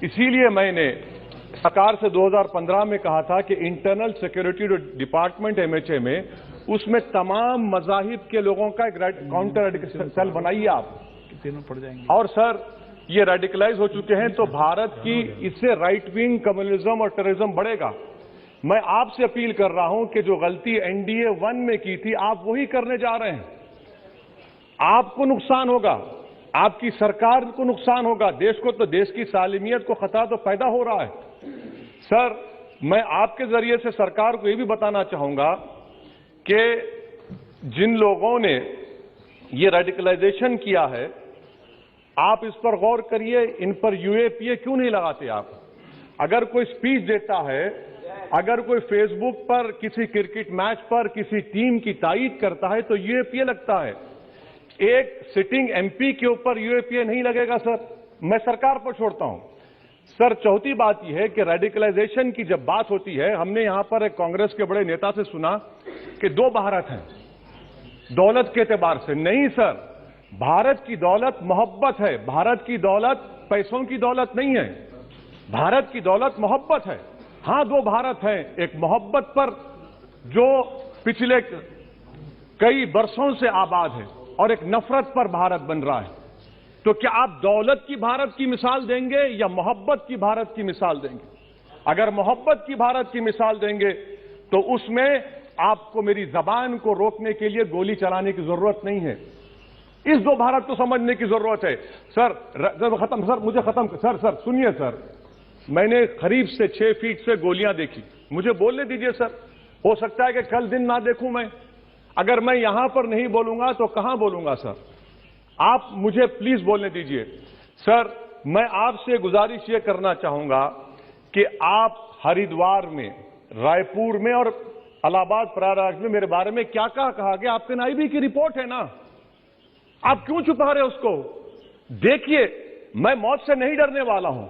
इसीलिए मैंने सरकार से 2015 में कहा था कि इंटरनल सिक्योरिटी डिपार्टमेंट एमएचए में उसमें तमाम मजाहिब के लोगों का एक काउंटर रेडिकल सेल बनाइए आप, तीनों पड़ जाएंगे। और सर ये रेडिकलाइज हो चुके हैं तो भारत की इससे राइट विंग कम्युनिज्म और टेररिज्म बढ़ेगा। मैं आपसे अपील कर रहा हूं कि जो गलती एनडीए 1 में की थी आप वही करने जा रहे हैं। आपको नुकसान होगा, आपकी सरकार को नुकसान होगा, देश को तो देश की सालिमियत को खतरा तो पैदा हो रहा है। सर मैं आपके जरिए से सरकार को यह भी बताना चाहूंगा कि जिन लोगों ने ये रेडिकलाइजेशन किया है आप इस पर गौर करिए, इन पर यूएपीए क्यों नहीं लगाते आप? अगर कोई स्पीच देता है, अगर कोई फेसबुक पर किसी क्रिकेट मैच पर किसी टीम की तायीद करता है तो यूएपीए लगता है। एक सिटिंग एमपी के ऊपर यूएपीए नहीं लगेगा सर, मैं सरकार पर छोड़ता हूं। सर चौथी बात यह है कि रेडिकलाइजेशन की जब बात होती है, हमने यहां पर एक कांग्रेस के बड़े नेता से सुना कि 2 भारत हैं दौलत के एतबार से। नहीं सर, भारत की दौलत मोहब्बत है, भारत की दौलत पैसों की दौलत नहीं है, भारत की दौलत मोहब्बत है। हां 2 भारत हैं, एक मोहब्बत पर जो पिछले कई वर्षों से आबाद है और एक नफरत पर भारत बन रहा है। तो क्या आप दौलत की भारत की मिसाल देंगे या मोहब्बत की भारत की मिसाल देंगे? अगर मोहब्बत की भारत की मिसाल देंगे तो उसमें आपको मेरी जबान को रोकने के लिए गोली चलाने की जरूरत नहीं है। इस 2 भारत को समझने की जरूरत है। सर खत्म, सर मुझे खत्म, सर सुनिए सर, मैंने करीब से 6 फीट से गोलियां देखी, मुझे बोलने दीजिए सर। हो सकता है कि कल दिन ना देखूं मैं, अगर मैं यहां पर नहीं बोलूंगा तो कहां बोलूंगा सर? आप मुझे प्लीज बोलने दीजिए। सर मैं आपसे गुजारिश ये करना चाहूंगा कि आप हरिद्वार में, रायपुर में और इलाहाबाद प्रयागराज में मेरे बारे में क्या कहा गया? आपके नाईबी की रिपोर्ट है ना, आप क्यों छुपा रहे उसको? देखिए मैं मौत से नहीं डरने वाला हूं,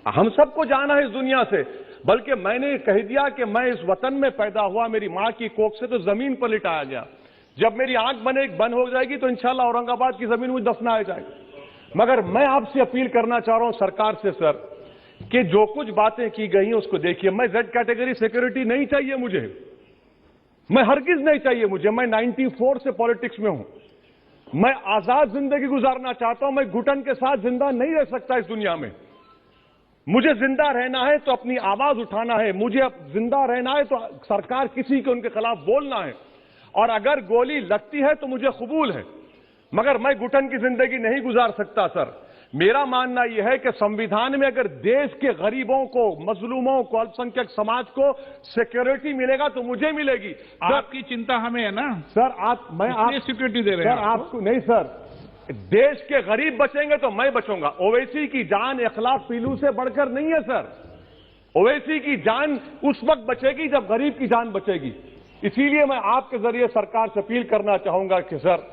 हम सबको जाना है इस दुनिया से, बल्कि मैंने कह दिया कि मैं इस वतन में पैदा हुआ, मेरी मां की कोख से तो जमीन पर लिटाया गया। जब मेरी आंख बंद हो जाएगी तो इंशाल्लाह औरंगाबाद की जमीन मुझे दफनाया जाएगा। मगर मैं आपसे अपील करना चाह रहा हूं सरकार से सर कि जो कुछ बातें की गई हैं उसको देखिए। मैं जेड कैटेगरी सिक्योरिटी नहीं चाहिए मुझे, मैं हरगिज नहीं चाहिए मुझे। मैं 94 से पॉलिटिक्स में हूं, मैं आजाद जिंदगी गुजारना चाहता हूं। मैं घुटन के साथ जिंदा नहीं रह सकता इस दुनिया में। मुझे जिंदा रहना है तो अपनी आवाज उठाना है, मुझे जिंदा रहना है तो सरकार किसी के उनके खिलाफ बोलना है, और अगर गोली लगती है तो मुझे कबूल है, मगर मैं घुटन की जिंदगी नहीं गुजार सकता सर। मेरा मानना यह है कि संविधान में अगर देश के गरीबों को, मजलूमों को, अल्पसंख्यक समाज को सिक्योरिटी मिलेगा तो मुझे मिलेगी। आपकी चिंता हमें है ना सर, मैं आप सिक्योरिटी दे रहे हैं आपको नहीं सर, देश के गरीब बचेंगे तो मैं बचूंगा। ओवैसी की जान इखलाक पीलू से बढ़कर नहीं है सर, ओवैसी की जान उस वक्त बचेगी जब गरीब की जान बचेगी। इसीलिए मैं आपके जरिए सरकार से अपील करना चाहूंगा कि सर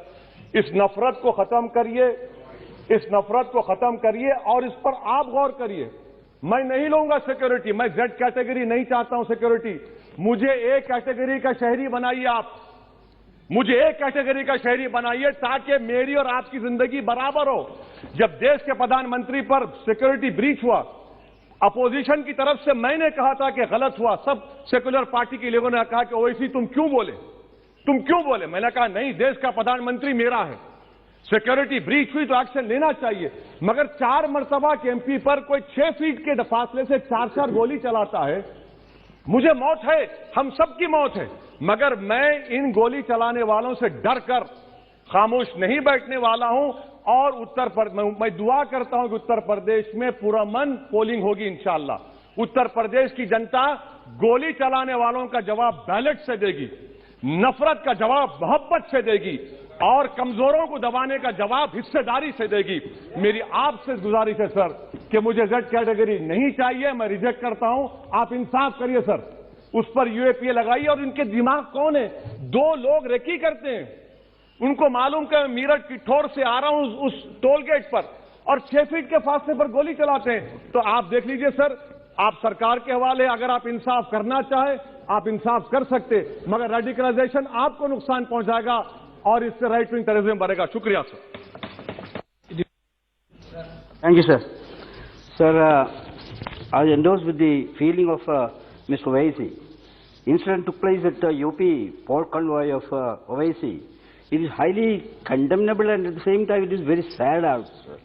इस नफरत को खत्म करिए, इस नफरत को खत्म करिए और इस पर आप गौर करिए। मैं नहीं लूंगा सिक्योरिटी, मैं जेड कैटेगरी नहीं चाहता हूं सिक्योरिटी। मुझे ए कैटेगरी का शहरी बनाइए आप, मुझे ए कैटेगरी का शहरी बनाइए ताकि मेरी और आपकी जिंदगी बराबर हो। जब देश के प्रधानमंत्री पर सिक्योरिटी ब्रीच हुआ, अपोजिशन की तरफ से मैंने कहा था कि गलत हुआ, सब सेकुलर पार्टी के लोगों ने कहा कि ओवैसी तुम क्यों बोले? मैंने कहा नहीं, देश का प्रधानमंत्री मेरा है, सिक्योरिटी ब्रीच हुई तो एक्शन लेना चाहिए। मगर 4 मरतबा के एमपी पर कोई 6 फीट के फासले से 4 गोली चलाता है। मुझे मौत है, हम सबकी मौत है, मगर मैं इन गोली चलाने वालों से डर कर खामोश नहीं बैठने वाला हूं। और मैं दुआ करता हूं कि उत्तर प्रदेश में पुरअमन पोलिंग होगी इंशाअल्लाह। उत्तर प्रदेश की जनता गोली चलाने वालों का जवाब बैलेट से देगी, नफरत का जवाब मोहब्बत से देगी और कमजोरों को दबाने का जवाब हिस्सेदारी से देगी। मेरी आपसे गुजारिश है सर कि मुझे जेड कैटेगरी नहीं चाहिए, मैं रिजेक्ट करता हूं। आप इंसाफ करिए सर, उस पर यूएपीए लगाइए। और इनके दिमाग कौन है? 2 लोग रेकी करते हैं, उनको मालूम कि मैं मीरठ की ठोर से आ रहा हूं उस टोल गेट पर, और 6 फीट के फासले पर गोली चलाते हैं। तो आप देख लीजिए सर, आप सरकार के हवाले, अगर आप इंसाफ करना चाहे आप इंसाफ कर सकते, मगर रेडिकलाइजेशन आपको नुकसान पहुंचाएगा और इससे राइट विंग टेररिज्म बढ़ेगा। शुक्रिया sir. Thank you sir. Sir, I endorse with the feeling of Mr. Owaisi. Incident took place at UP port convoy of Owaisi. It is highly condemnable and at the same time it is very sad also.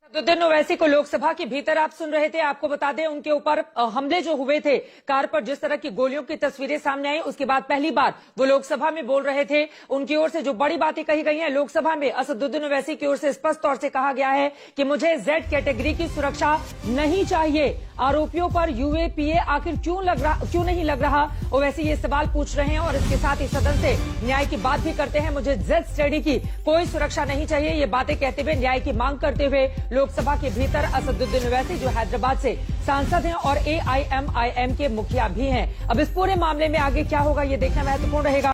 Asaduddin Owaisi को लोकसभा के भीतर आप सुन रहे थे। आपको बता दें उनके ऊपर हमले जो हुए थे, कार पर जिस तरह की गोलियों की तस्वीरें सामने आई, उसके बाद पहली बार वो लोकसभा में बोल रहे थे। उनकी ओर से जो बड़ी बातें कही गई हैं लोकसभा में, असदुद्दीन ओवैसी की ओर से स्पष्ट तौर से कहा गया है कि मुझे जेड कैटेगरी की सुरक्षा नहीं चाहिए। आरोपियों पर यूएपीए आखिर क्यों नहीं लग रहा, ओवैसी ये सवाल पूछ रहे हैं और इसके साथ ही सदन से न्याय की बात भी करते हैं। मुझे जेड स्टडी की कोई सुरक्षा नहीं चाहिए, ये बातें कहते हुए न्याय की मांग करते हुए लोकसभा के भीतर असदुद्दीन ओवैसी जो हैदराबाद से सांसद हैं और एआईएमआईएम के मुखिया भी हैं। अब इस पूरे मामले में आगे क्या होगा ये देखना महत्वपूर्ण रहेगा।